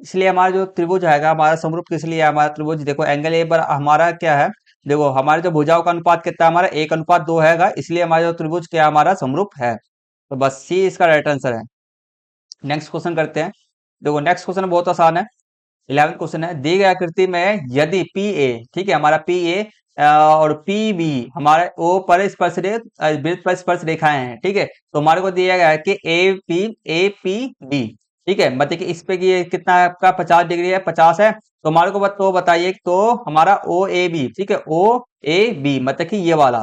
इसलिए हमारा जो त्रिभुज आएगा, हमारा समरूप किस लिए है हमारा त्रिभुज, देखो एंगल ए पर हमारा क्या है, देखो हमारे जो भुजाओं का अनुपात कितना है, हमारा 1:2 हैगा, इसलिए हमारा जो त्रिभुज क्या है, हमारा समरूप है। तो बस सी इसका राइट आंसर है। नेक्स्ट क्वेश्चन करते हैं। देखो नेक्स्ट क्वेश्चन बहुत आसान है। 11th क्वेश्चन है, दी गई आकृति में यदि पी ए, ठीक है, हमारा पी ए और पी बी हमारे ओ पर स्पर्श वृत्त पर स्पर्श रेखाएं हैं, ठीक है। तो हमारे को दिया गया है कि ए पी बी, ठीक है, मतलब कि इस पे कि ये कितना है आपका 50 डिग्री है, 50 है। तो हमारे को तो बताइए, तो हमारा ओ ए बी, ठीक है, ओ ए बी मतलब कि ये वाला,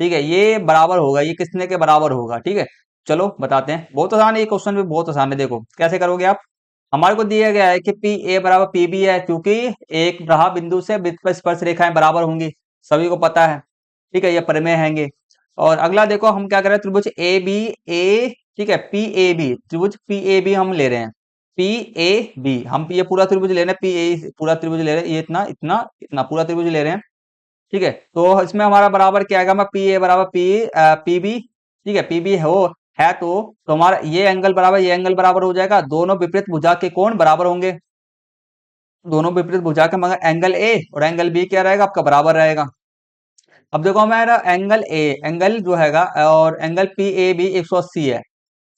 ठीक है, ये बराबर होगा, ये किसने के बराबर होगा, ठीक है। चलो बताते हैं, बहुत आसान है ये क्वेश्चन भी, बहुत आसान है। देखो कैसे करोगे आप, हमारे को दिया गया है कि पी ए बराबर पी बी है, क्योंकि एक रहा बिंदु से वृत्त पर स्पर्श रेखाएं बराबर होंगी, सभी को पता है, ठीक है, ये प्रमेय हैंगे। और अगला देखो हम क्या कर रहे हैं, त्रिभुज ए बी ए, ठीक है, पी ए बी, त्रिभुज पी ए बी हम ले रहे हैं, पी ए बी हम ये पूरा त्रिभुज ले रहे हैं, पी ए पूरा त्रिभुज ले रहे हैं, ये इतना इतना इतना पूरा त्रिभुज ले रहे हैं, ठीक है। तो इसमें हमारा बराबर क्या आएगा, मैं पी ए बराबर पी बी, ठीक है, पी बी है तो हमारा ये एंगल बराबर ये एंगल बराबर हो जाएगा, दोनों विपरीत भुजा के कोण बराबर होंगे, दोनों विपरीत भुजा के मगर एंगल ए और एंगल बी क्या रहेगा आपका, बराबर रहेगा। अब देखो हमारा एंगल ए, एंगल जो हैगा और एंगल पी ए बी 180 है,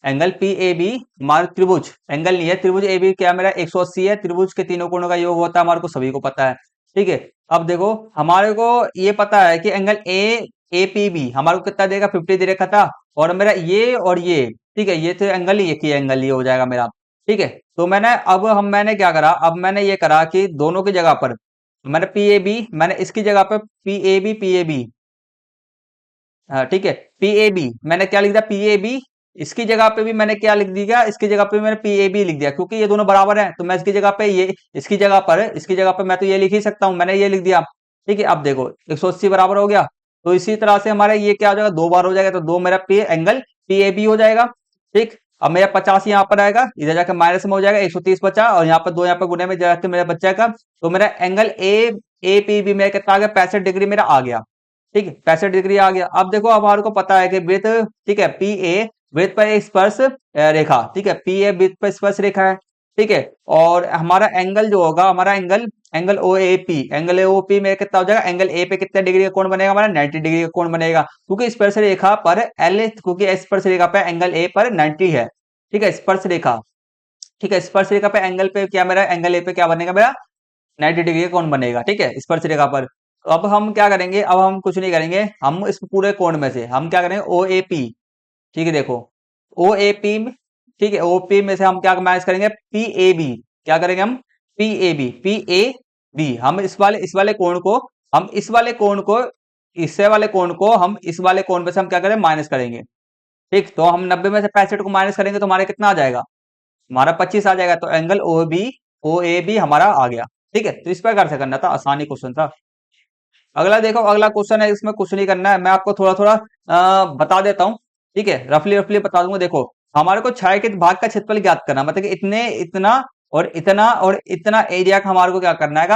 एंगल पी ए बी हमारा त्रिभुज, एंगल नहीं है, त्रिभुज ए बी क्या मेरा 180 है, त्रिभुज के तीनों कोणों का योग होता है, हमारे को सभी को पता है, ठीक है। अब देखो हमारे को ये पता है कि एंगल ए पी बी हमारे को कितना देगा, 50 दे रखा था, और मेरा ये और ये, ठीक है, ये तो एंगल ही एक ही एंगल ये हो जाएगा मेरा, ठीक है। तो मैंने क्या करा, अब मैंने ये करा कि दोनों की जगह पर मैंने पी ए बी, मैंने इसकी जगह पर पी ए बी, हाँ ठीक है, पी ए बी मैंने क्या लिख दिया, पी ए बी, इसकी जगह पे भी मैंने क्या लिख दिया, इसकी जगह पे मैंने पी ए बी लिख दिया, क्योंकि ये दोनों बराबर हैं, तो मैं इसकी जगह पे ये, इसकी जगह पर मैं तो ये लिख ही सकता हूँ, मैंने ये लिख दिया, ठीक है। अब देखो 180 बराबर हो गया, तो इसी तरह से हमारा ये क्या हो जाएगा, 2 बार हो जाएगा, तो दो मेरा P angle P A B हो जाएगा, ठीक। अब मेरा 50 यहाँ पर आएगा, इधर जाकर माइनस में हो जाएगा, 130 बचा, और यहाँ पर 2 यहाँ पर गुने में जाकर मेरा बच्चा का, तो मेरा एंगल ए पी बी मेरा कितना आ गया, 65 डिग्री मेरा आ गया, ठीक है, 65 डिग्री आ गया। अब देखो अब हमारे को पता है कि वृत्त, ठीक है, पी ए वृत्त पर एक स्पर्श रेखा, ठीक है, पी ए वृत्त पर स्पर्श रेखा है, ठीक है। और हमारा एंगल जो होगा, हमारा angle angle O A P, angle O P में कितना हो जाएगा, एंगल ए पे कितने डिग्री का कोण बनेगा, हमारा 90 डिग्री का कोण बनेगा, क्योंकि स्पर्श रेखा पर क्योंकि स्पर्श रेखा पे एंगल ए पर 90 है, ठीक है, स्पर्श रेखा, ठीक है, स्पर्श रेखा पे एंगल पे क्या, मेरा एंगल ए पे क्या बनेगा, मेरा 90 डिग्री का कोण बनेगा, ठीक है, स्पर्श रेखा पर। तो अब हम क्या करेंगे, अब हम कुछ नहीं करेंगे, हम इस पूरे कोण में से हम क्या करेंगे, ओ ए पी, ठीक है, देखो ओ ए पी, ठीक है, ओ पी में से हम क्या मैच करेंगे, पी ए बी, क्या करेंगे हम, पी ए बी, हम इस वाले कोण को, हम इस वाले कोण को, इससे वाले कोण को हम इस वाले कोण में से हम क्या करें, माइनस करेंगे, ठीक। तो हम 90 में से 65 को माइनस करेंगे तो हमारे कितना आ जाएगा, हमारा 25 आ जाएगा, तो एंगल ओ ए बी हमारा आ गया, ठीक है। तो इस प्रकार से करना था, आसानी क्वेश्चन था। अगला देखो, अगला क्वेश्चन है, इसमें कुछ नहीं करना है, मैं आपको थोड़ा थोड़ा बता देता हूँ, ठीक है, रफली रफली बता दूंगा। देखो हमारे को छायांकित भाग का क्षेत्रफल ज्ञात करना, मतलब कि इतना एरिया का हमारे को क्या करना है,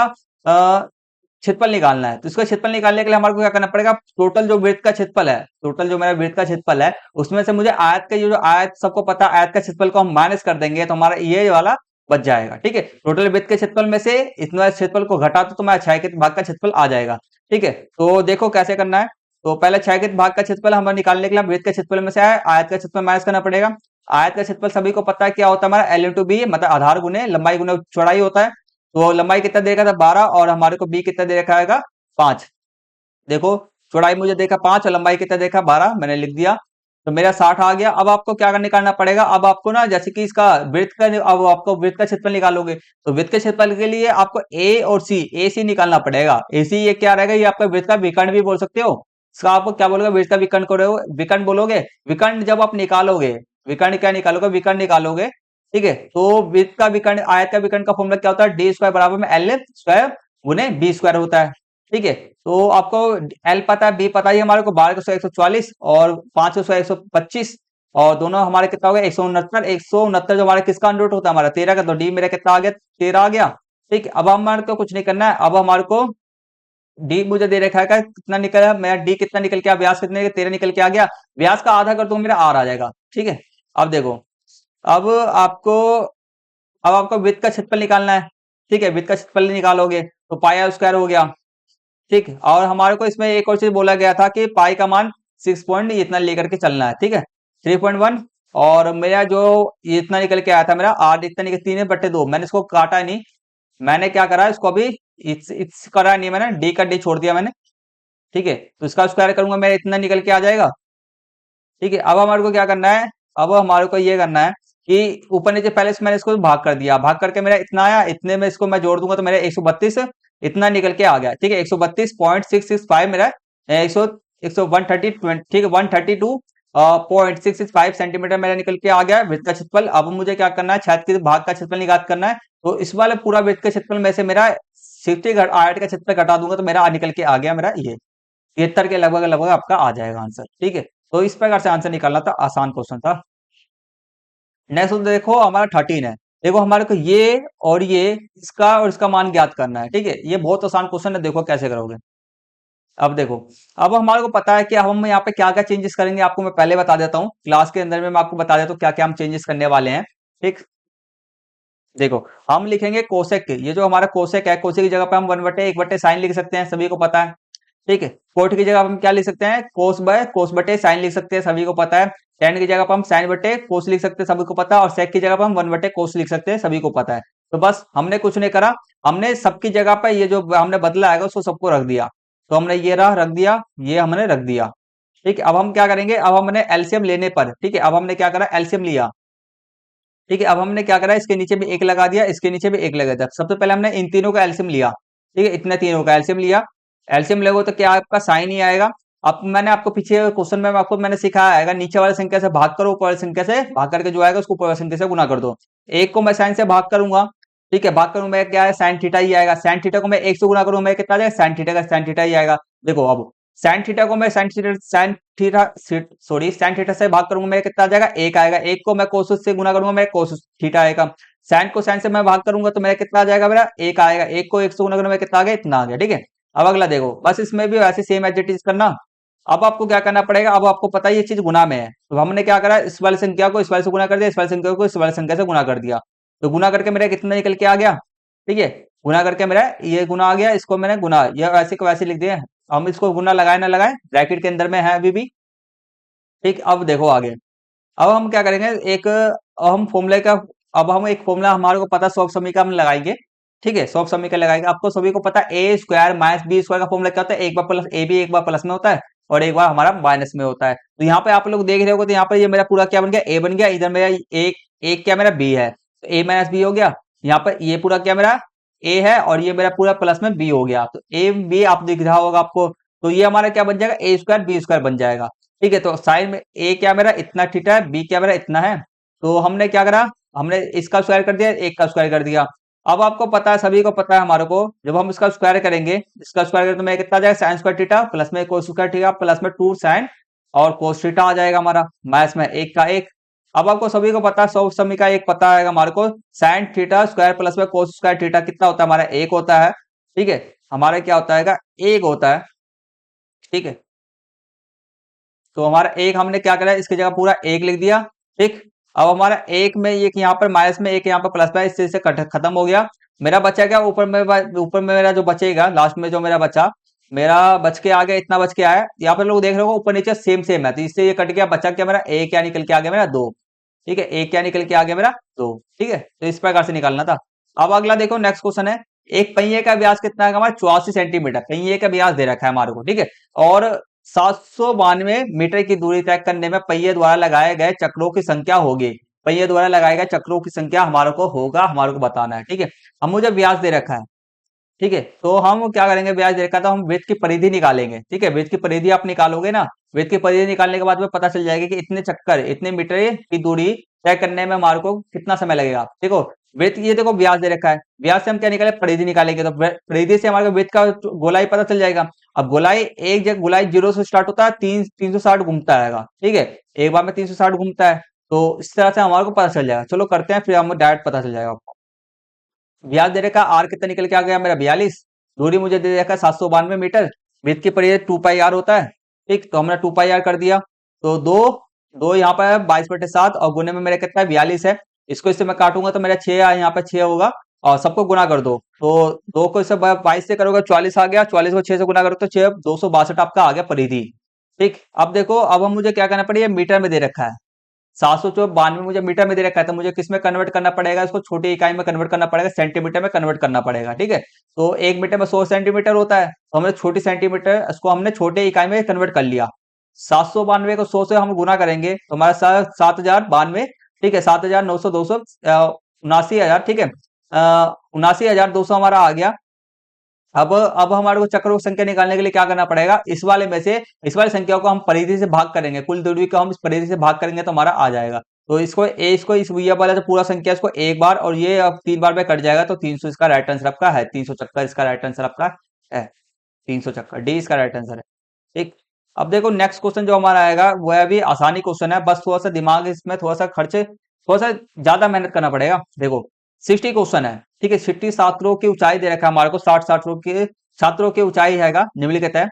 क्षेत्रफल निकालना है। तो इसका क्षेत्रफल निकालने के लिए हमारे को क्या करना पड़ेगा, टोटल जो वृत्त का क्षेत्रफल है, टोटल जो मेरा वृत्त का क्षेत्रफल है, उसमें से मुझे आयत का, ये जो आयत सबको पता है, आयत का क्षेत्रफल को हम माइनस कर देंगे, तो हमारा ये वाला बच जाएगा, ठीक है। टोटल वृत्त के क्षेत्रफल में से इतना क्षेत्रफल को घटा तो तुम्हारा छायांकित भाग का क्षेत्रफल आ जाएगा, ठीक है। तो देखो कैसे करना है, तो पहले छायांकित भाग का क्षेत्रफल हमें निकालने के लिए वृत्त के क्षेत्रफल में से आयत का क्षेत्रफल माइनस करना पड़ेगा। आयत का क्षेत्रफल सभी को पता है क्या होता है, हमारा एल इंटू बी, मतलब आधार गुने लंबाई गुने चौड़ाई होता है। तो लंबाई कितना दे रखा था, 12, और हमारे को बी कितना दे रखा है, 5। देखो चौड़ाई मुझे देखा 5 और लंबाई कितना देखा, 12, मैंने लिख दिया, तो मेरा 60 आ गया। अब आपको क्या निकालना पड़ेगा, अब आपको ना, जैसे कि इसका वृत्त का, अब आपको वृत्त का क्षेत्रफल निकालोगे, तो वृत्त के क्षेत्रफल के लिए आपको ए सी निकालना पड़ेगा। ए सी ये क्या रहेगा, ये आपका वृत्त का विकर्ण भी बोल सकते हो, इसका आपको क्या बोलोगे, वृत्त का विकर्ण करोगे, विकर्ण बोलोगे। विकर्ण जब आप निकालोगे, विकर्ण क्या निकालोगे, विकर्ण निकालोगे, ठीक है। तो वृत्त का विकर्ण, आयत का विकर्ण का फॉर्मूला क्या होता है, डी स्क्वायर बराबर में एल स्क्वायर गुने बी स्क्वायर होता है, ठीक है। तो आपको एल पता है, बी पता ही हमारे को, 12 का 144 और 5 का 125, और दोनों हमारे कितना हो गया, 169। 169 जो हमारे किसका अंडर रूट होता है, हमारा 13 का, तो डी मेरा कितना आ गया, 13 आ गया, ठीक है। अब हमारे को कुछ नहीं करना है, अब हमारे को डी मुझे दे रखा है, कितना निकला मेरा डी, कितना निकल के आ, व्यास कितने, 13 निकल के आ गया, व्यास का आधा कर दो मेरा आर आ जाएगा, ठीक है। अब देखो, अब आपको अब आपको विड्थ का क्षेत्रफल निकालना है, ठीक है। विड्थ का क्षेत्रफल निकालोगे तो पाई आर स्क्वायर हो गया, ठीक है। और हमारे को इसमें एक और चीज बोला गया था कि पाई का मान 6 पॉइंट इतना लेकर के चलना है, ठीक है, 3.1। और मेरा जो ये इतना निकल के आया था, मेरा आर इतना निकल 3/2, मैंने इसको काटा नहीं, मैंने क्या करा इसको अभी इट्स करा नहीं, मैंने डी का डी छोड़ दिया मैंने, ठीक है। तो इसका स्क्वायर करूंगा मेरा इतना निकल के आ जाएगा, ठीक है। अब हमारे को क्या करना है, अब हमारे को ये करना है कि ऊपर नीचे पहले से मैंने इसको भाग कर दिया, भाग करके मेरा इतना आया, इतने में इसको मैं जोड़ दूंगा तो मेरा 132 इतना निकल के आ गया, ठीक है। 132.665 मेरा 100 130 ठीक है 132.665 सेंटीमीटर मेरा निकल के आ गया वृत्त का क्षेत्रफल। अब मुझे क्या करना है, छत के भाग का क्षेत्रफल निकाल करना है। तो इस वाले पूरा वृत्त का क्षेत्रफल में से मेरा 60 आयत का क्षेत्रफल घटा दूंगा तो मेरा निकल के आ गया मेरा ये 73 के लगभग लगभग आपका आ जाएगा आंसर, ठीक है। तो इस प्रकार से आंसर निकालना था, आसान क्वेश्चन था। नेक्स्ट देखो हमारा 13 है। देखो हमारे को ये और ये इसका और इसका मान ज्ञात करना है, ठीक है। ये बहुत आसान क्वेश्चन है, देखो कैसे करोगे। अब देखो, अब हमारे को पता है कि अब हम यहाँ पे क्या क्या चेंजेस करेंगे, आपको मैं पहले बता देता हूँ, क्लास के अंदर में मैं आपको बता देता हूँ क्या क्या हम चेंजेस करने वाले हैं, ठीक। देखो हम लिखेंगे कोसेक, ये जो हमारा कोसेक है, कोसेक की जगह पे हम 1/1/sin लिख सकते हैं, सभी को पता है, ठीक है। कोट की जगह हम क्या लिख सकते हैं, कोस बटे साइन लिख सकते हैं, सभी को पता है। टेन की जगह पर हम साइन बटे कोस लिख सकते हैं, सभी को पता है। और सेक की जगह पर हम 1/कोस लिख सकते हैं, सभी को पता है। तो बस हमने कुछ नहीं करा, हमने सबकी जगह पर ये जो हमने बदला आएगा उसको सबको रख दिया। तो हमने ये रहा रख दिया, ये हमने रख दिया, ठीक है। अब हम क्या करेंगे, अब हमने एलसीएम लेने पर, ठीक है, अब हमने क्या करा, एलसीएम लिया, ठीक है। अब हमने क्या करा, इसके नीचे भी एक लगा दिया, इसके नीचे भी एक लगा दिया। सबसे पहले हमने इन तीनों का एलसीएम लिया, ठीक है, इतने तीनों का एलसीएम लिया। एलसीएम लगो तो क्या आपका साइन ही आएगा। अब मैंने आपको पीछे क्वेश्चन में आपको मैंने सिखाया आएगा, नीचे वाली संख्या से भाग करो, ऊपर वाली संख्या से भाग करके जो आएगा उसको ऊपर वाली संख्या से गुना कर दो। एक को मैं साइन से भाग करूंगा, ठीक है, भाग करूंगा मैं क्या है, साइन थीटा ही आएगा। साइन थीटा को मैं एक से गुना करूंगा मैं कितना आ जाएगा, साइन थीटा का साइन थीटा ही आएगा। देखो अब साइन थीटा को मैं साइन थीटा से भाग करूंगा मैं कितना आ जाएगा, एक आएगा। एक को मैं कोसस से गुना करूंगा मैं कोसस थीटा आएगा। साइन को साइन से मैं भाग करूंगा तो मेरा कितना आ जाएगा, मेरा एक आएगा। एक को एक से गुना करूंगा मैं कितना आ गया, इतना आ गया, ठीक है। अब अगला देखो, बस इसमें भी वैसे सेम एज इट इज करना। अब आपको क्या करना पड़ेगा, अब आपको पता है ये चीज गुना में है, तो हमने क्या करा, इस वाली संख्या को इस वाले से गुना कर दिया, इस वाली संख्या को इस वाली संख्या से गुना कर दिया। तो गुना करके मेरा कितना निकल के आ गया, ठीक है। गुना करके मेरा ये गुना आ गया, इसको मैंने गुना या वैसे को वैसे लिख दिया। हम इसको गुना लगाए ना लगाए, ब्रैकेट के अंदर में है अभी भी, ठीक। अब देखो आगे, अब हम क्या करेंगे, एक हम फॉर्मूले का, अब हम एक फॉर्मूला हमारे को पता है, सॉल्व समीकरण हम लगाएंगे, ठीक है। सॉल्व समीकरण लगाएंगे, आपको सभी को पता है ए स्क्वायर माइनस बी स्क्वायर का फॉर्मूला क्या होता है, एक बार प्लस ए बी, एक बार प्लस में होता है और एक बार हमारा माइनस में होता है। तो यहाँ पे आप लोग देख रहे हो तो यहाँ पे ये मेरा पूरा क्या बन गया, ए बन गया, इधर मेरा एक एक क्या मेरा बी है, तो ए माइनस बी हो गया। यहाँ पर ये पूरा क्या मेरा ए है और ये मेरा पूरा प्लस में बी हो गया, तो ए बी आप दिख रहा होगा आपको। तो ये हमारा क्या बन जाएगा, ए स्क्वायर बी स्क्वायर बन जाएगा, ठीक है। तो साइन में ए क्या मेरा इतना थीटा है, बी क्या मेरा इतना है। तो हमने क्या करा, हमने इसका स्क्वायर कर दिया, एक का स्क्वायर कर दिया। अब आपको पता है, सभी को पता है हमारे को, जब हम इसका स्क्वायर करेंगे, इसका स्क्वायर करें तो मैं कितना आ जाएगा, साइन स्क्वायर थीटा प्लस में कोस स्क्वायर थीटा प्लस में 2 साइन और कोस थीटा आ जाएगा हमारा, माइनस में एक का एक। अब आपको सभी को पता है, सौ समी का एक पता है हमारे को, साइन थीटा स्क्वायर प्लस में कोस स्क्वायर थीटा कितना होता है हमारा, एक होता है, ठीक है। हमारा क्या होता है, एक होता है, ठीक है। तो हमारा एक हमने क्या करा, इसकी जगह पूरा एक लिख दिया, ठीक। अब हमारा एक में एक यहाँ पर माइनस में एक यहाँ पर प्लस में, इससे खत्म हो गया। मेरा बचा क्या, ऊपर में मेरा जो बचेगा लास्ट में, जो मेरा बचा, मेरा बच के आ गया, इतना बच के आया। यहाँ पर लोग देख रहे हो ऊपर नीचे सेम सेम है, तो इससे ये कट गया, बचा क्या मेरा, एक क्या निकल के आ गया मेरा, दो, ठीक है। एक क्या निकल के आ गया मेरा, दो, ठीक है। तो इस प्रकार से निकालना था। अब अगला देखो, नेक्स्ट क्वेश्चन है, एक पहिए का व्यास कितना है हमारा, 84 सेंटीमीटर पहिए का व्यास दे रखा है हमारे को, ठीक है। और 792 मीटर की दूरी तय करने में पहिए द्वारा लगाए गए चक्रों की संख्या होगी। पहिए द्वारा लगाए गए चक्रों की संख्या हमारे को होगा, हमारे को बताना है, ठीक है। हम मुझे व्यास दे रखा है, ठीक है। तो हम क्या करेंगे, ब्याज देखा तो हम वृत्त की परिधि निकालेंगे, ठीक है। वृत्त की परिधि आप निकालोगे ना, वृत्त की परिधि निकालने के बाद में पता चल जाएगा कि इतने चक्कर इतने मीटर की दूरी तय करने में हमारे को कितना समय लगेगा। देखो वृत्त, ये देखो ब्याज दे रखा है, ब्याज से हम क्या निकाले, परिधि निकालेंगे, तो परिधि से हमारे को वृत्त का गोलाई पता चल जाएगा। अब गोलाई एक जगह, गोलाई 0 से स्टार्ट होता है, 360 घूमता रहेगा, ठीक है। एक बार में 360 घूमता है, तो इस तरह से हमारे को पता चल जाएगा। चलो करते हैं, फिर हमें डायरेक्ट पता चल जाएगा। व्यास दे रखा आर कितना निकल के आ गया मेरा, 42। दूरी मुझे दे रखा 792 मीटर। वृत्त की परिधि 2 पाई आर होता है, ठीक। तो हमने 2 पाई आर कर दिया, तो दो दो यहाँ पर 22/7 और गुने में मेरा कितना है, 42 है। इसको इससे मैं काटूंगा तो मेरा 6 यहाँ पे 6 होगा, और सबको गुना कर दो तो 2 को इससे 22 से करोगे 44 आ गया, 44 को 6 से गुना करो तो 6 262 आपका आ गया परिधि। ठीक, अब देखो अब हम मुझे क्या करना पड़ेगा, मीटर में दे रखा है 792 मुझे मीटर में दे रखा है, तो मुझे किस में कन्वर्ट करना पड़ेगा, इसको छोटी इकाई में कन्वर्ट करना पड़ेगा, सेंटीमीटर में कन्वर्ट करना पड़ेगा। ठीक है, तो 1 मीटर में 100 सेंटीमीटर होता है, तो हमने छोटी सेंटीमीटर इसको हमने छोटे इकाई में कन्वर्ट कर लिया। 792 को 100 से हम गुना करेंगे तो हमारा 7092, ठीक है, 7900 200 79,000, ठीक है, 79,200 हमारा आ गया। अब हमारे को चक्रों की संख्या निकालने के लिए क्या करना पड़ेगा, इस वाले में से इस वाली संख्या को हम परिधि से भाग करेंगे, कुल दूरी को हम इस परिधि से भाग करेंगे तो हमारा आ जाएगा। तो इसको इस ये वाला जो पूरा संख्या इसको एक बार और ये अब 3 बार में कट जाएगा, तो 300 इसका राइट आंसर आपका है, 300 चक्कर इसका राइट आंसर आपका है, 300 चक्कर डी इसका राइट आंसर है। ठीक, अब देखो नेक्स्ट क्वेश्चन जो हमारा आएगा वह भी आसानी क्वेश्चन है, बस थोड़ा सा दिमाग इसमें थोड़ा सा खर्चे थोड़ा सा ज्यादा मेहनत करना पड़ेगा। देखो 60 क्वेश्चन है, ठीक है, 60 छात्रों की ऊंचाई दे रखा है हमारे को, 60 छात्रों की ऊंचाई हैगा निम्नलिखित है।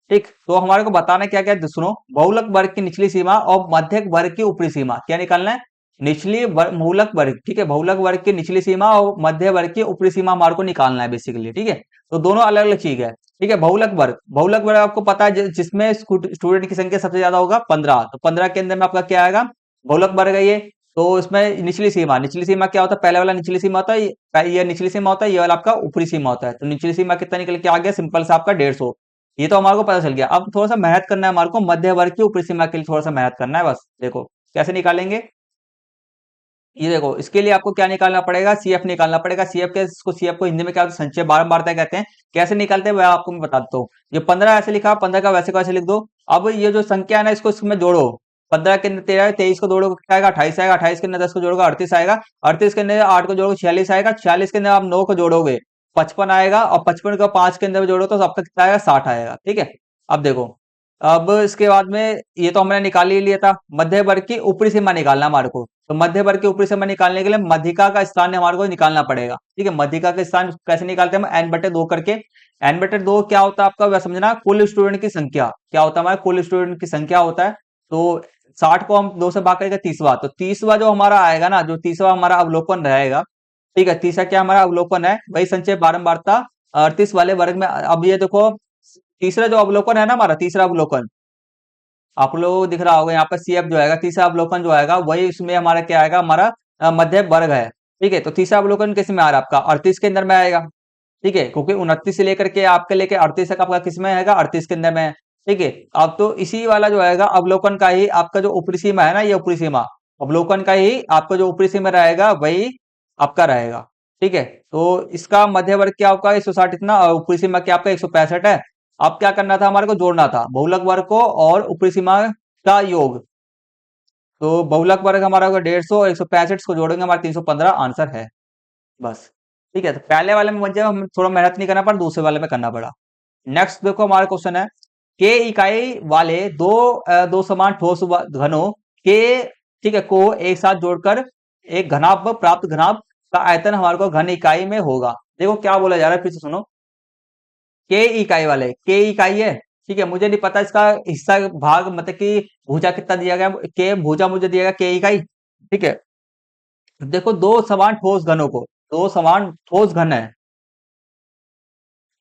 ठीक, तो हमारे को बताना क्या क्या है, सुनो, बहुलक वर्ग की निचली सीमा और मध्यक वर्ग की ऊपरी सीमा क्या निकालना है, बहुलक वर्ग, ठीक है, बहुलक वर्ग की निचली सीमा और मध्य वर्ग की ऊपरी सीमा हमारे को निकालना है बेसिकली। ठीक है, तो दोनों अलग अलग चीज है। ठीक है, बहुलक वर्ग आपको पता है जिसमें स्टूडेंट की संख्या सबसे ज्यादा होगा 15, तो 15 के अंदर में आपका क्या आएगा, बहुलक वर्ग है ये। तो इसमें निचली सीमा क्या होता है, पहले वाला निचली सीमा होता है, ये निचली सीमा होता है, ये वाला आपका ऊपरी सीमा होता है। तो निचली सीमा कितना निकल के आ गया, सिंपल सा आपका 150, ये तो हमारे को पता चल गया। अब थोड़ा सा मेहनत करना है हमारे को, मध्य वर्ग की ऊपरी सीमा के लिए थोड़ा सा मेहनत करना है बस। देखो कैसे निकालेंगे, ये देखो इसके लिए आपको क्या निकालना पड़ेगा, सीएफ निकालना पड़ेगा। सीएफ को हिंदी में क्या होता है, संचय बारंबारता कहते हैं। कैसे निकालते हैं वह आपको मैं बता देता हूँ। ये 15 ऐसे लिखा, 15 का वैसे का वैसे लिख दो। अब ये जो संख्या है ना इसको इसमें जोड़ो, 15 के अंदर 13 23 को जोड़ो क्या आएगा, 28 आएगा, 28 के अंदर 10 को जोड़ोगे 38 आएगा, 38 के अंदर 8 को जोड़ोगे 46 आएगा, 46 के अंदर आप 9 को जोड़ोगे 55 आएगा, और 55 को 5 के अंदर जोड़ो तो आपका कितना आएगा, 60 आएगा। ठीक है, अब देखो, अब इसके बाद में ये तो हमने निकाल ही लिया था, मध्य वर्ग की ऊपरी सीमा निकालना हमारे को। तो मध्य वर्ग की ऊपरी सीमा निकालने के लिए मध्यिका का स्थान हमारे को निकालना पड़ेगा। ठीक है, मध्यिका का स्थान कैसे निकालते हैं हम, n/2 करके। n/2 क्या होता है आपका, वह समझना, कुल स्टूडेंट की संख्या क्या होता है, हमारा कुल स्टूडेंट की संख्या होता है। तो 60 को हम 2 से भाग करेंगे 30वां, तो 30वां जो हमारा आएगा ना, जो 30वां हमारा अवलोकन रहेगा, ठीक है, तीसरा क्या हमारा अवलोकन है, वही संचय बारंबारता 38 वाले वर्ग में। अब ये देखो तीसरा जो अवलोकन है ना, हमारा तीसरा अवलोकन आप लोग दिख रहा होगा यहाँ पर, सीएफ जो आएगा, तीसरा अवलोकन जो आएगा वही इसमें हमारा क्या आएगा, हमारा मध्य वर्ग है। ठीक है, तो तीसरा अवलोकन किस में आ रहा है आपका, 38 के अंदर में आएगा। ठीक है, क्योंकि 29 से लेकर के आपके लेके 38 तक आपका किस में आएगा, 38 के अंदर में है। ठीक है, अब तो इसी वाला जो आएगा अवलोकन का ही आपका जो ऊपरी सीमा है ना, ये ऊपरी सीमा अवलोकन का ही आपका जो ऊपरी सीमा रहेगा वही आपका रहेगा। ठीक है, तो इसका मध्य वर्ग क्या आपका 160 इतना, और ऊपरी सीमा क्या आपका 165 है। अब क्या करना था, हमारे को जोड़ना था बहुलक वर्ग को और ऊपरी सीमा का योग। तो बहुलक वर्ग हमारा होगा 150, 165 को जोड़ेंगे हमारा 315 आंसर है बस। ठीक है, तो पहले वाले में मुझे हम थोड़ा मेहनत नहीं करना पड़ा, दूसरे वाले में करना पड़ा। नेक्स्ट देखो हमारा क्वेश्चन है, के इकाई वाले दो समान ठोस घनों के, ठीक है, को एक साथ जोड़कर एक घनाभ प्राप्त, घनाभ का आयतन हमारे को घन इकाई में होगा। देखो क्या बोला जा रहा है, फिर से सुनो, के इकाई वाले, के इकाई है, ठीक है, मुझे नहीं पता इसका हिस्सा भाग मतलब कि भुजा कितना दिया गया, के भुजा मुझे दिया गया के इकाई। ठीक है, देखो दो समान ठोस घन है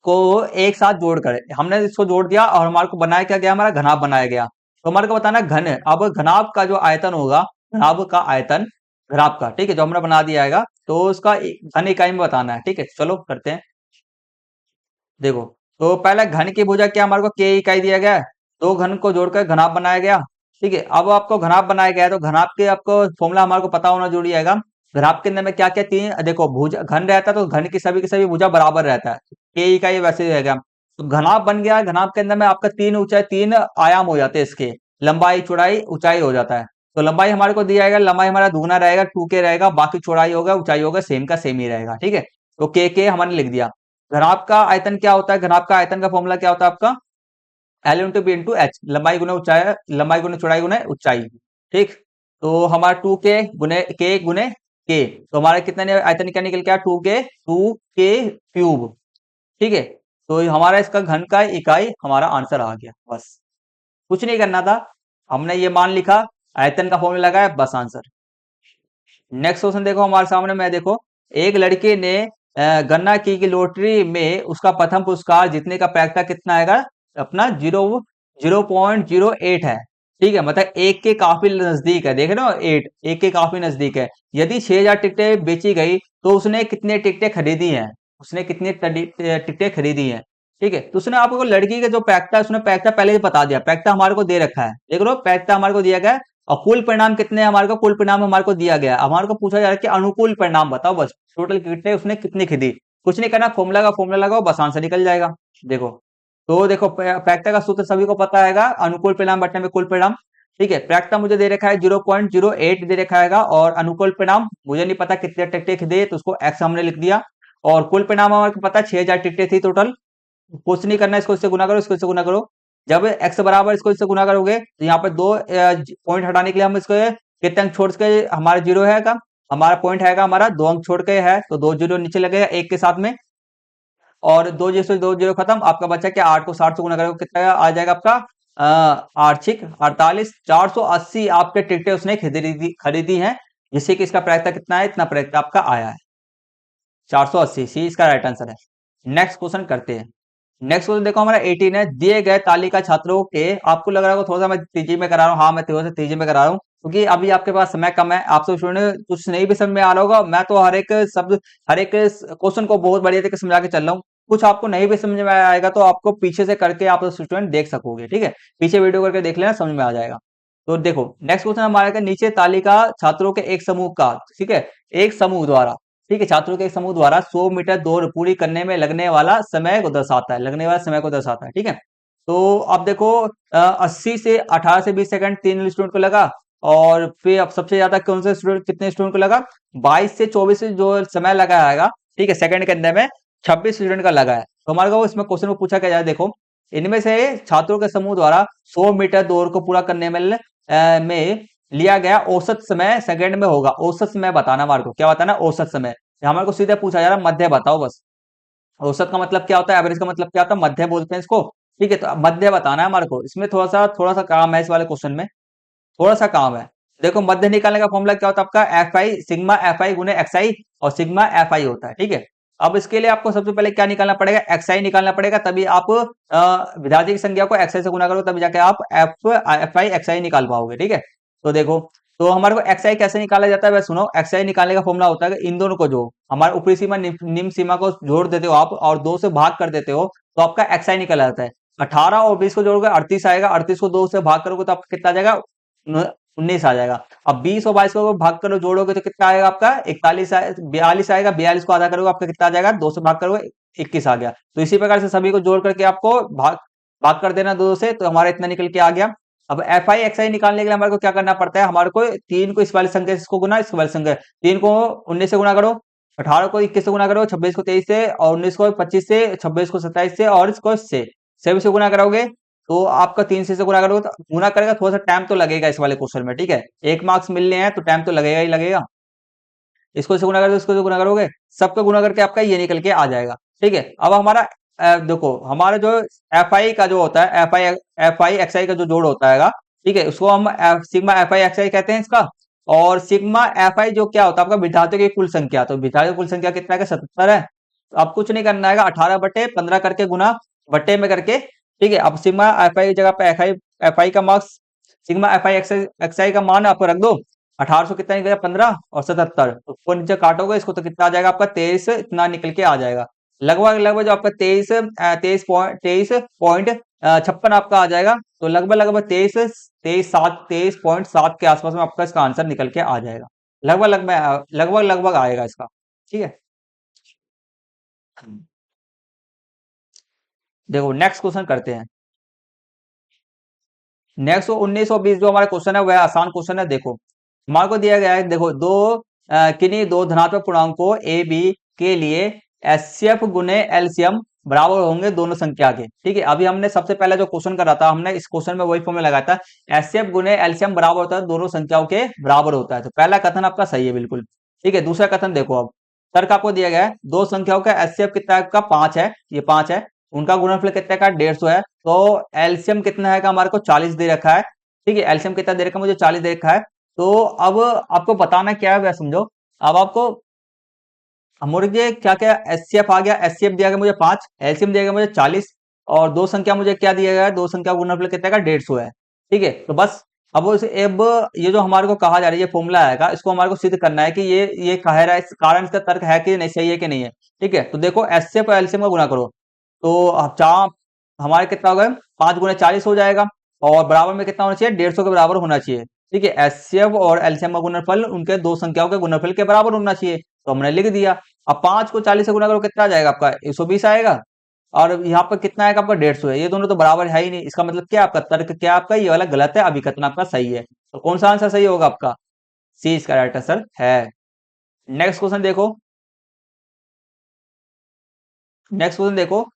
को एक साथ जोड़कर हमने इसको जोड़ दिया, और हमारे को बनाया क्या गया, हमारा घनाभ बनाया गया। तो हमारे को बताना घन है, अब घनाभ का जो आयतन होगा, घनाभ का आयतन, घनाभ का, ठीक है, जो हमने बना दिया आएगा, तो उसका घन इकाई में बताना है। ठीक है, चलो करते हैं। देखो, तो पहले घन की भुजा क्या हमारे को के इकाई दिया गया है, दो घन को जोड़कर घनाभ बनाया गया। ठीक है, अब आपको घनाभ बनाया गया है तो घनाभ के आपको फॉर्मूला हमारे को पता होना जरूरी आएगा। घनाभ के अंदर में क्या क्या तीन, देखो भुजा घन रहता है तो घन की सभी भुजा बराबर रहता है, के इकाई वैसे रहेगा। तो घनाभ बन गया, घनाभ के अंदर में आपका तीन आयाम हो जाते हैं इसके, लंबाई चौड़ाई ऊंचाई हो जाता है। तो लंबाई हमारे को दिया जाएगा, लंबाई हमारा दुगना रहेगा 2k रहेगा, बाकी चौड़ाई होगा ऊंचाई होगा सेम का सेम ही रहेगा। ठीक है, तो के हमने लिख दिया। घनाभ का आयतन क्या होता है, घनाभ का आयतन का फॉर्मूला क्या होता है आपका, L into B into H, लंबाई गुने ऊंचाई, लंबाई गुने चौड़ाई गुने ऊंचाई। ठीक, तो हमारा 2k गुने के, तो हमारा कितना आयतन क्या निकल के आया, 2k क्यूब। ठीक है, तो हमारा इसका घन का इकाई हमारा आंसर आ गया बस, कुछ नहीं करना था, हमने ये मान लिखा, आयतन का फॉर्मूला लगाया, बस आंसर। नेक्स्ट क्वेश्चन देखो हमारे सामने में, देखो एक लड़के ने गन्ना की लॉटरी में उसका प्रथम पुरस्कार जीतने का प्रायिकता कितना आएगा, अपना 0.08 है। ठीक है, मतलब एक के काफी नजदीक है, देख रहे हो, 8 एक के काफी नजदीक है। यदि 6,000 टिकटें बेची गई तो उसने कितने टिकटें खरीदी हैं, उसने कितनी टिकटें खरीदी हैं। ठीक है, तो उसने आपको लड़की का जो पैक्टा है, उसने पैक्टा पहले ही बता दिया, पैक्टा हमारे को दे रखा है, देख लो पैक्टा हमारे को दिया गया है। और कुल परिणाम कितने हैं हमारे को, कुल परिणाम हमारे को दिया गया है। हमारे को पूछा जा रहा है कि अनुकूल परिणाम बताओ, बस टोटल कितने उसने कितनी खरीदी। कुछ नहीं करना, फॉर्मूला लगाओ, बस आंसर निकल जाएगा। देखो, तो देखो पैक्टा का सूत्र सभी को पता है, अनुकूल परिणाम बटने में कुल परिणाम। ठीक है, पैक्टा मुझे दे रखा है 0.08 दे रखा है, और अनुकूल परिणाम मुझे नहीं पता कितने टिकटें खरीदे, तो उसको एक्स हमने लिख दिया। और कुल परिणाम हमारे को पता है 6,000 टिकटें थी टोटल। कुछ नहीं करना, इसको इससे गुना करो, इसको इससे गुना करो। जब x बराबर इसको इससे गुना करोगे तो यहाँ पे दो पॉइंट हटाने के लिए हम इसको कितने अंक छोड़ के, हमारा जीरो है का, हमारा पॉइंट है हमारा 2 अंक छोड़ के है, तो 2 जीरो नीचे लगेगा एक के साथ में। और 2 जीरो से 2 जीरो खत्म, आपका बचा क्या, 8 को 60 से गुना करोगे कितना आ जाएगा आपका, 8 6 48, 480 आपके टिकटें उसने खरीदी हैं, जिससे कि इसका प्रायिकता कितना है, इतना प्रायिकता आपका आया है 480। सी इसका राइट आंसर है। नेक्स्ट क्वेश्चन करते हैं। नेक्स्ट क्वेश्चन देखो हमारा 18 है, दिए गए तालिका छात्रों के, आपको लग रहा होगा थोड़ा सा मैं तेजी में करा रहा हूँ, हाँ मैं थोड़ा सा तेजी में करा रहा हूँ क्योंकि अभी आपके पास समय कम है। आप सब स्टूडेंट कुछ नहीं भी समझ में आ रहा होगा, मैं तो हर एक शब्द, हर एक क्वेश्चन को बहुत बढ़िया तरीके से समझा के चल रहा हूँ। कुछ आपको नहीं भी समझ में आएगा तो आपको पीछे से करके आप स्टूडेंट देख सकोगे, ठीक है, पीछे वीडियो करके देख लेना, समझ में आ जाएगा। तो देखो नेक्स्ट क्वेश्चन हमारे का, नीचे तालिका छात्रों के एक समूह का, ठीक है, एक समूह द्वारा, ठीक है, छात्रों के एक समूह द्वारा 100 मीटर दौड़ पूरी करने में लगने वाला समय को दर्शाता है, लगने वाला समय को दर्शाता है। ठीक है, तो अब देखो 80 से 18 से 20 सेकंड तीन स्टूडेंट को लगा, और फिर अब सबसे ज्यादा कौन से स्टूडेंट, कितने स्टूडेंट को लगा, 22 से 24 जो समय लगा है, ठीक है, सेकंड के अंदर में 26 स्टूडेंट का लगा है। तो हमारे को इसमें क्वेश्चन में पूछा क्या जाए, देखो इनमें से छात्रों के समूह द्वारा 100 मीटर दौड़ को पूरा करने में लिया गया औसत समय सेकंड में होगा। औसत समय बताना हमारे को, क्या बताना, औसत समय। हमारे को सीधे पूछा जा रहा है मध्य बताओ बस। औसत का मतलब क्या होता है, एवरेज का मतलब क्या होता है, मध्य बोलते हैं इसको। ठीक है, तो अब मध्य बताना है हमारे को, इसमें थोड़ा सा काम है, इस वाले क्वेश्चन में थोड़ा सा काम है। देखो मध्य निकालने का फॉर्मूला क्या होता है आपका, एफ आई सिग्मा एफ आई गुने एक्स आई, और सिग्मा एफ आई होता है। ठीक है, अब इसके लिए आपको सबसे पहले क्या निकालना पड़ेगा, एक्स आई निकालना पड़ेगा, तभी आप विभाज्य की संख्या को एक्स आई से गुना करो, तभी जाके आप एफ आई एक्स आई निकाल पाओगे। ठीक है, तो देखो, तो हमारे को एक्स आई कैसे निकाला जाता है, वह सुनो, एक्स आई निकालने का फॉर्मूला होता है कि इन दोनों को जो हमारे ऊपरी सीमा निम्न सीमा को जोड़ देते हो आप, और 2 से भाग कर देते हो, तो आपका एक्स आई निकल आता है। 18 और 20 को जोड़कर 38 आएगा, 38 को 2 से भाग करोगे तो आपका कितना आ जाएगा, 19 आ जाएगा। अब 20 और 22 को भाग करो, जोड़ोगे तो कितना आएगा आपका, 41 42 आएगा, 42 को आधा करोगे आपका कितना आ जाएगा, 2 से भाग करोगे 21 आ गया। तो इसी प्रकार से सभी को जोड़ करके आपको भाग भाग कर देना 2 से, तो हमारा इतना निकल के आ गया। अब एफ आई एक्स आई निकालने के लिए हमारे को क्या करना पड़ता है, हमारे को 3 को इस वाली संख्या से इसको गुना, इस वाली संख्या 3 को 19 से गुना करो, 18 को 21 से गुना करो, 26 को 23 से, और 19 को 25 से, 26 को 27 से, और इसको इससे सभी से गुना कराओगे तो आपका 3 से गुना करोगे, तो गुना करेगा, थोड़ा सा टाइम तो लगेगा इस वाले क्वेश्चन में। ठीक है, 1 मार्क्स मिलने हैं तो टाइम तो लगेगा ही लगेगा। इसको से गुना करोगे, इसको से गुना करोगे, सबको गुना करके आपका ये निकल के आ जाएगा। ठीक है, अब हमारा देखो हमारा जो एफ आई का जो होता है, एफ आई एक्स आई का जो जोड़ होता है, ठीक है, उसको हम सिग्मा एफ आई एक्स आई कहते हैं इसका। और सिग्मा एफ आई जो क्या होता है आपका, विद्यार्थियों की कुल संख्या, तो विद्यार्थियों की कुल संख्या कितना है, 77 है। तो अब कुछ नहीं करना है, 18/15 करके गुना बट्टे में करके। ठीक है, अब सिग्मा एफ आई की जगह पे एफ आई का मार्क्स, sigma F I X I का मान आपको रख दो, 1800 कितना निकलेगा, 15 और 77, तो ऊपर नीचे काटोगे इसको तो कितना आ जाएगा आपका, 23 इतना निकल के आ जाएगा। लगभग लगभग जो आपका 23.56 आपका आ जाएगा, तो लगभग लगभग 23.7 के आसपास में आपका इसका आंसर निकल के आ जाएगा। लगभग लगभग आएगा इसका। ठीक है, देखो नेक्स्ट क्वेश्चन करते हैं। नेक्स्ट 19 और 20 जो हमारा क्वेश्चन है वह आसान क्वेश्चन है। देखो हमारे को दिया गया है, देखो किन्हीं दो धनात्मक पूर्णांकों ए बी के लिए एचसीएफ गुने एलसीएम बराबर होंगे दोनों संख्या के। ठीक है, अभी हमने सबसे पहले जो क्वेश्चन करा था, हमने इस क्वेश्चन में वही फॉर्मूला लगाया था, एचसीएफ गुने एलसीएम बराबर होता है, दोनों संख्याओं के बराबर होता है। तो पहला कथन आपका सही है बिल्कुल। ठीक है, दूसरा कथन देखो, अब तर्क आपको दिया गया है, दो संख्याओं का एचसीएफ कितना है आपका, 5 है, ये 5 है, उनका गुणनफल कितने का, 150 है। तो एलसीएम कितना है का हमारे को 40 दे रखा है। ठीक है, एलसीएम कितना दे रखा है, मुझे 40 दे रखा है। तो अब आपको बताना क्या है वह समझो। अब आपको मुझे क्या क्या एचसीएफ आ गया, एचसीएफ दिया गया मुझे 5, एलसीएम दिया गया मुझे 40, और दो संख्या मुझे क्या दिया गया है, दो संख्या का गुणनफल कितना का 150 है। ठीक है, तो बस अब ये जो हमारे को कहा जा रहा है, ये फॉर्मूला आएगा, इसको हमारे को सिद्ध करना है कि ये कह रहा है, इस कारण इसका तर्क है कि नहीं, सही है कि नहीं है। ठीक है, तो देखो एचसीएफ और एलसीएम का गुणा करो, तो अब जहाँ हमारे कितना होगा, 5 × 40 हो जाएगा, और बराबर में कितना होना चाहिए, 150 के बराबर होना चाहिए। ठीक है, एचसीएफ और एलसीएम का गुणनफल उनके दो संख्याओं के गुणनफल के बराबर होना चाहिए, तो हमने लिख दिया। अब 5 को 40 से गुणा करो, कितना आ जाएगा आपका, 120 आएगा, और यहाँ पर कितना आएगा आपका, 150 है। ये दोनों तो बराबर है ही नहीं, इसका मतलब क्या, आपका तर्क क्या, आपका ये वाला गलत है, अभिकथन आपका सही है। तो कौन सा आंसर सही होगा आपका, सी इसका राइट आंसर है। नेक्स्ट क्वेश्चन देखो, नेक्स्ट क्वेश्चन देखो,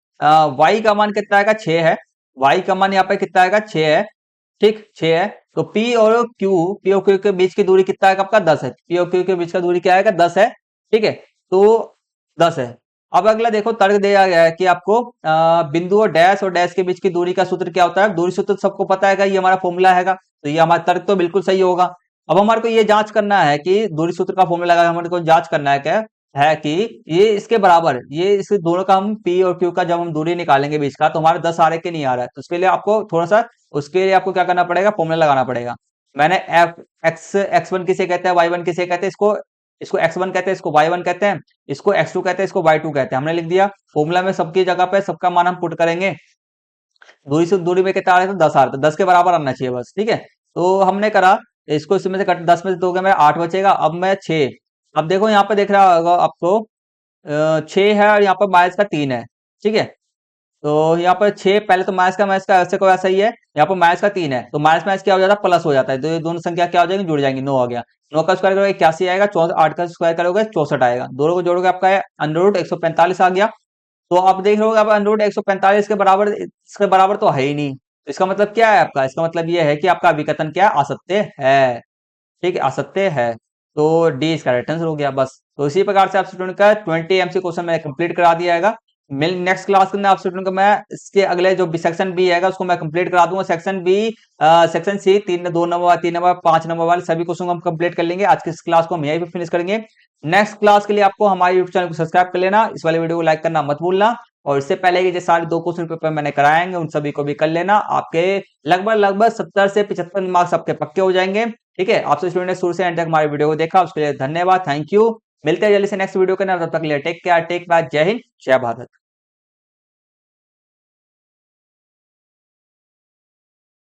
y का मान कितना आएगा, 6 है। y का मान यहाँ पे कितना आएगा, 6 है। ठीक, 6 है। तो p और q के बीच की दूरी कितना आएगा आपका, 10 है। p और q के बीच का दूरी क्या आएगा, 10 है। ठीक है, तो 10 है। अब अगला देखो, तर्क दिया गया है कि आपको बिंदु और डैश के बीच की दूरी का सूत्र क्या होता है, दूरी सूत्र सबको पता है, ये हमारा फॉर्मूला हैगा, तो ये हमारा तर्क तो बिल्कुल सही होगा। अब हमारे को ये जांच करना है कि दूरी सूत्र का फॉर्मूला लगा, हमारे को जांच करना है क्या है कि ये इसके बराबर, ये इस दोनों का हम पी और क्यू का जब हम दूरी निकालेंगे बीच का, तो हमारे 10 आ रहा है कि नहीं आ रहा है, तो उसके लिए आपको थोड़ा सा, उसके लिए आपको क्या करना पड़ेगा, फॉर्मूला लगाना पड़ेगा। मैंने एफ एक्स वन किसे कहते हैं, वाई वन किसे कहते हैं, इसको इसको x1 कहते हैं, इसको y1 कहते हैं, इसको x2 कहते हैं, इसको y2 कहते हैं। हमने लिख दिया फॉर्मूला में, सबकी जगह पे सबका मान हम पुट करेंगे। दूरी से दूरी में कितना आ रहा है, तो 10 आ रहा है, तो 10 के बराबर आना चाहिए बस। ठीक है, तो हमने करा, इसको इसमें से कट, 10 में से 2 गया, मेरा 8 बचेगा। अब मैं 6, अब देखो यहाँ पे दिख रहा होगा आपको, 6 है, और यहाँ पर माइनस का 3 है। ठीक है, तो यहाँ पर 6, पहले तो माइनस का ऐसे को ऐसा ही है, यहाँ पर माइनस का 3 है, तो माइनस माइनस क्या हो जाता है, प्लस हो जाता है, तो ये दोनों संख्या क्या हो जाएंगी, जुड़ जाएंगी, 9 आ गया। 9 का स्क्वायर करोगे 81 आएगा, 8 का स्क्वायर करोगे 64 आएगा, दोनों को जोड़ोगे आपका अंडर 145 आ गया। तो आप देख रहे हो, आप अंडर 145 के बराबर, इसके बराबर तो है ही नहीं, तो इसका मतलब क्या है आपका, इसका मतलब ये है कि आपका अभिकथन क्या है, असत्य है। ठीक है, असत्य है, तो डी इसका राइट आंसर हो गया बस। तो इसी प्रकार से आप स्टूडेंट का 20 एमसी क्वेश्चन मैंने कंप्लीट करा दिया है। मिल नेक्स्ट क्लास के अंदर आप स्टूडेंट को मैं इसके अगले जो सेक्शन बी है उसको मैं कंप्लीट करा दूंगा। Section B, section C, 2 number, 3 number, 5 number वाले सभी क्वेश्चन को हम कंप्लीट कर लेंगे। आज की इस क्लास को हम यहीं पे फिनिश करेंगे। नेक्स्ट क्लास के लिए आपको हमारे यूट्यूब चैनल को सब्सक्राइब कर लेना, इस वाले वीडियो को लाइक करना मत भूलना, और इससे पहले कि जो सारे 2 क्वेश्चन पेपर मैंने कराएंगे उन सभी को भी कर लेना। आपके लगभग लगभग 70 से 75 मार्क्स आपके पक्के हो जाएंगे। ठीक है, आपसे स्टूडेंट ने शुरू से एंड तक हमारे वीडियो को देखा, उसके लिए धन्यवाद, थैंक यू। मिलते हैं जल्दी से नेक्स्ट वीडियो के अंदर, तब तक के लिए टेक केयर, टेक बाय, जय हिंद, जय भारत।